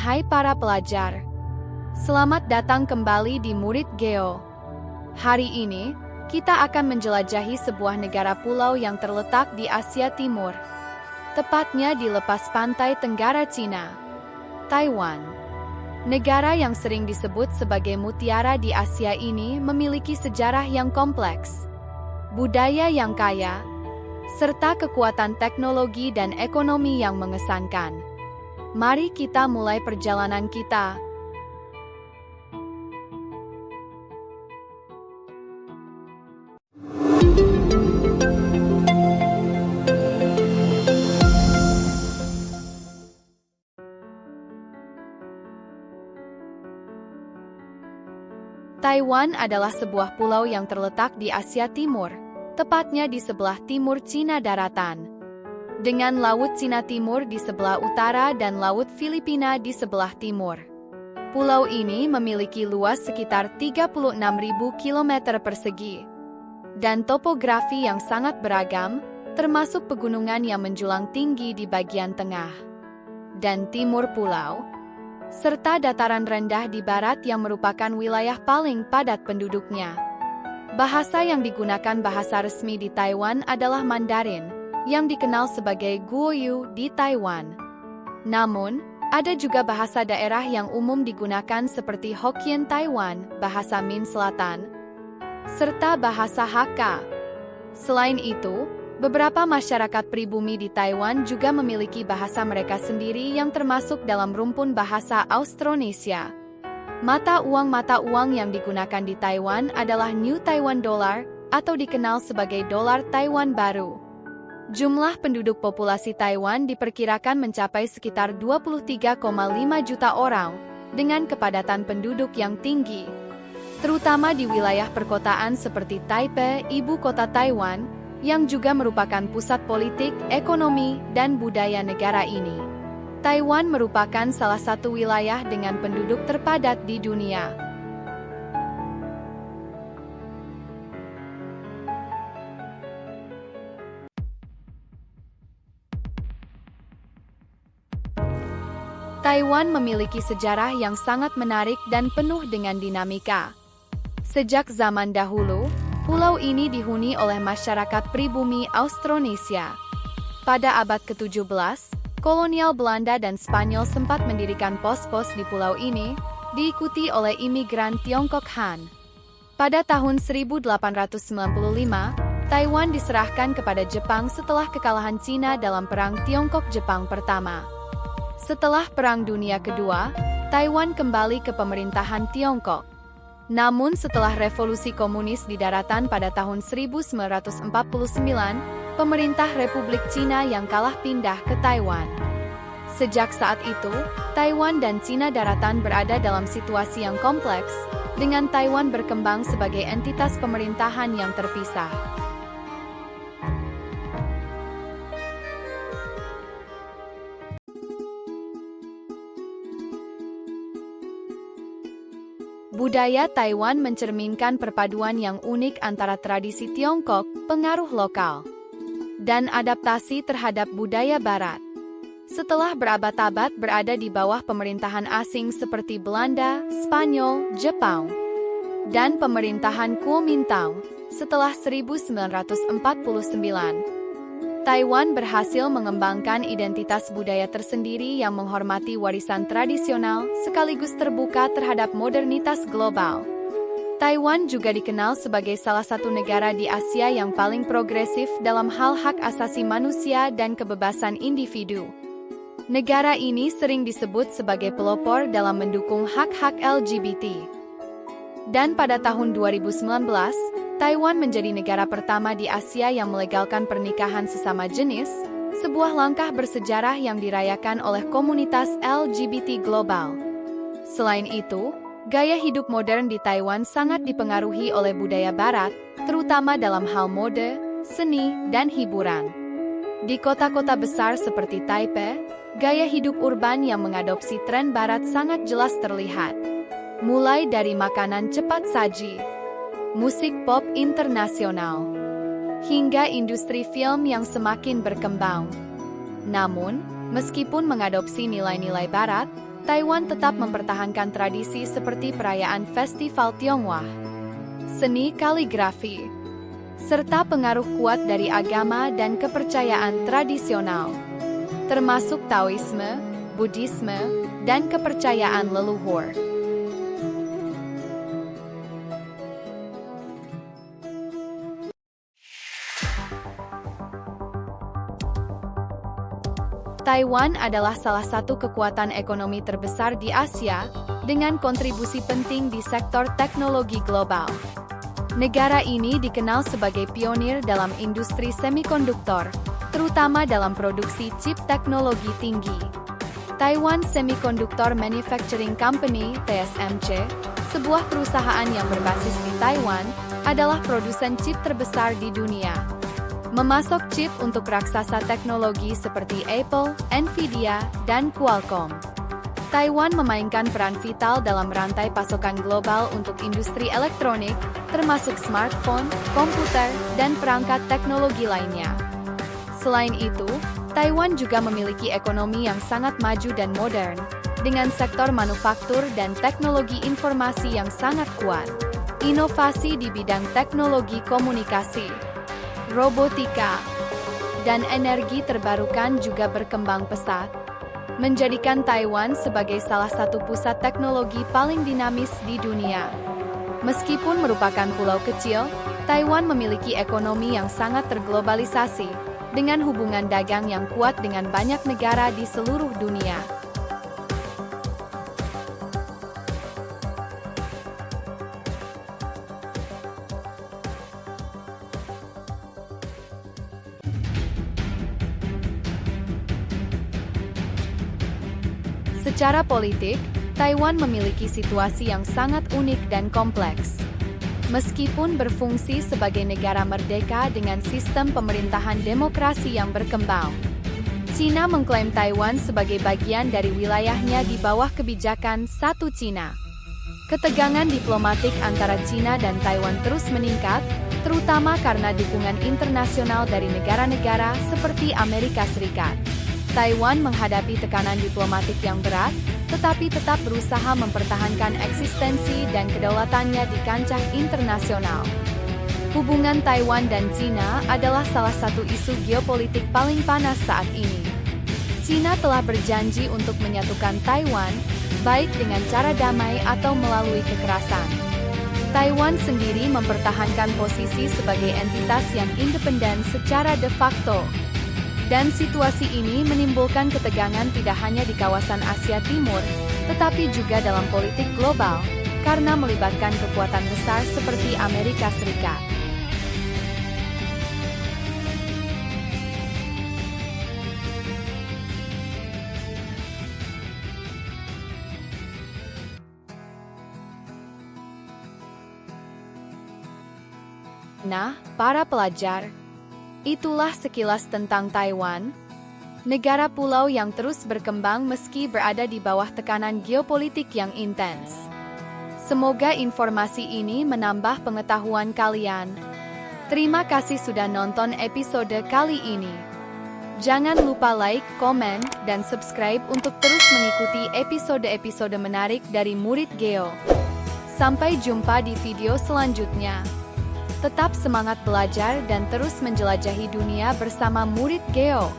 Hai para pelajar, selamat datang kembali di Murid Geo. Hari ini, kita akan menjelajahi sebuah negara pulau yang terletak di Asia Timur. Tepatnya di lepas pantai tenggara Cina, Taiwan. Negara yang sering disebut sebagai mutiara di Asia ini memiliki sejarah yang kompleks, budaya yang kaya, serta kekuatan teknologi dan ekonomi yang mengesankan. Mari kita mulai perjalanan kita. Taiwan adalah sebuah pulau yang terletak di Asia Timur, tepatnya di sebelah timur Cina daratan. Dengan Laut Cina Timur di sebelah utara dan Laut Filipina di sebelah timur. Pulau ini memiliki luas sekitar 36.000 km persegi. Dan topografi yang sangat beragam, termasuk pegunungan yang menjulang tinggi di bagian tengah dan timur pulau, serta dataran rendah di barat yang merupakan wilayah paling padat penduduknya. Bahasa yang digunakan bahasa resmi di Taiwan adalah Mandarin, yang dikenal sebagai Guoyu di Taiwan. Namun, ada juga bahasa daerah yang umum digunakan seperti Hokkien Taiwan, bahasa Min Selatan, serta bahasa Hakka. Selain itu, beberapa masyarakat pribumi di Taiwan juga memiliki bahasa mereka sendiri yang termasuk dalam rumpun bahasa Austronesia. Mata uang yang digunakan di Taiwan adalah New Taiwan Dollar atau dikenal sebagai dolar Taiwan baru. Jumlah penduduk populasi Taiwan diperkirakan mencapai sekitar 23,5 juta orang, dengan kepadatan penduduk yang tinggi, terutama di wilayah perkotaan seperti Taipei, ibu kota Taiwan, yang juga merupakan pusat politik, ekonomi, dan budaya negara ini. Taiwan merupakan salah satu wilayah dengan penduduk terpadat di dunia. Taiwan memiliki sejarah yang sangat menarik dan penuh dengan dinamika. Sejak zaman dahulu, pulau ini dihuni oleh masyarakat pribumi Austronesia. Pada abad ke-17, kolonial Belanda dan Spanyol sempat mendirikan pos-pos di pulau ini, diikuti oleh imigran Tiongkok Han. Pada tahun 1895, Taiwan diserahkan kepada Jepang setelah kekalahan Cina dalam Perang Tiongkok-Jepang pertama. Setelah Perang Dunia Kedua, Taiwan kembali ke pemerintahan Tiongkok. Namun setelah revolusi komunis di daratan pada tahun 1949, pemerintah Republik Cina yang kalah pindah ke Taiwan. Sejak saat itu, Taiwan dan Cina daratan berada dalam situasi yang kompleks, dengan Taiwan berkembang sebagai entitas pemerintahan yang terpisah. Budaya Taiwan mencerminkan perpaduan yang unik antara tradisi Tiongkok, pengaruh lokal, dan adaptasi terhadap budaya Barat. Setelah berabad-abad berada di bawah pemerintahan asing seperti Belanda, Spanyol, Jepang, dan pemerintahan Kuomintang, setelah 1949, Taiwan berhasil mengembangkan identitas budaya tersendiri yang menghormati warisan tradisional sekaligus terbuka terhadap modernitas global. Taiwan juga dikenal sebagai salah satu negara di Asia yang paling progresif dalam hal hak asasi manusia dan kebebasan individu. Negara ini sering disebut sebagai pelopor dalam mendukung hak-hak LGBT. Dan pada tahun 2019, Taiwan menjadi negara pertama di Asia yang melegalkan pernikahan sesama jenis, sebuah langkah bersejarah yang dirayakan oleh komunitas LGBT global. Selain itu, gaya hidup modern di Taiwan sangat dipengaruhi oleh budaya Barat, terutama dalam hal mode, seni, dan hiburan. Di kota-kota besar seperti Taipei, gaya hidup urban yang mengadopsi tren Barat sangat jelas terlihat. Mulai dari makanan cepat saji, musik pop internasional, hingga industri film yang semakin berkembang. Namun, meskipun mengadopsi nilai-nilai Barat, Taiwan tetap mempertahankan tradisi seperti perayaan Festival Tionghoa, seni kaligrafi, serta pengaruh kuat dari agama dan kepercayaan tradisional, termasuk Taoisme, Buddhisme, dan kepercayaan leluhur. Taiwan adalah salah satu kekuatan ekonomi terbesar di Asia, dengan kontribusi penting di sektor teknologi global. Negara ini dikenal sebagai pionir dalam industri semikonduktor, terutama dalam produksi chip teknologi tinggi. Taiwan Semiconductor Manufacturing Company (TSMC), sebuah perusahaan yang berbasis di Taiwan, adalah produsen chip terbesar di dunia. Memasok chip untuk raksasa teknologi seperti Apple, Nvidia, dan Qualcomm. Taiwan memainkan peran vital dalam rantai pasokan global untuk industri elektronik, termasuk smartphone, komputer, dan perangkat teknologi lainnya. Selain itu, Taiwan juga memiliki ekonomi yang sangat maju dan modern, dengan sektor manufaktur dan teknologi informasi yang sangat kuat. Inovasi di bidang teknologi komunikasi, robotika, dan energi terbarukan juga berkembang pesat, menjadikan Taiwan sebagai salah satu pusat teknologi paling dinamis di dunia. Meskipun merupakan pulau kecil, Taiwan memiliki ekonomi yang sangat terglobalisasi, dengan hubungan dagang yang kuat dengan banyak negara di seluruh dunia. Secara politik, Taiwan memiliki situasi yang sangat unik dan kompleks. Meskipun berfungsi sebagai negara merdeka dengan sistem pemerintahan demokrasi yang berkembang, Cina mengklaim Taiwan sebagai bagian dari wilayahnya di bawah kebijakan Satu Cina. Ketegangan diplomatik antara Cina dan Taiwan terus meningkat, terutama karena dukungan internasional dari negara-negara seperti Amerika Serikat. Taiwan menghadapi tekanan diplomatik yang berat, tetapi tetap berusaha mempertahankan eksistensi dan kedaulatannya di kancah internasional. Hubungan Taiwan dan Cina adalah salah satu isu geopolitik paling panas saat ini. Cina telah berjanji untuk menyatukan Taiwan, baik dengan cara damai atau melalui kekerasan. Taiwan sendiri mempertahankan posisi sebagai entitas yang independen secara de facto. Dan situasi ini menimbulkan ketegangan tidak hanya di kawasan Asia Timur, tetapi juga dalam politik global, karena melibatkan kekuatan besar seperti Amerika Serikat. Nah, para pelajar, itulah sekilas tentang Taiwan, negara pulau yang terus berkembang meski berada di bawah tekanan geopolitik yang intens. Semoga informasi ini menambah pengetahuan kalian. Terima kasih sudah nonton episode kali ini. Jangan lupa like, komen, dan subscribe untuk terus mengikuti episode-episode menarik dari Murid Geo. Sampai jumpa di video selanjutnya. Tetap semangat belajar dan terus menjelajahi dunia bersama Murid Geo.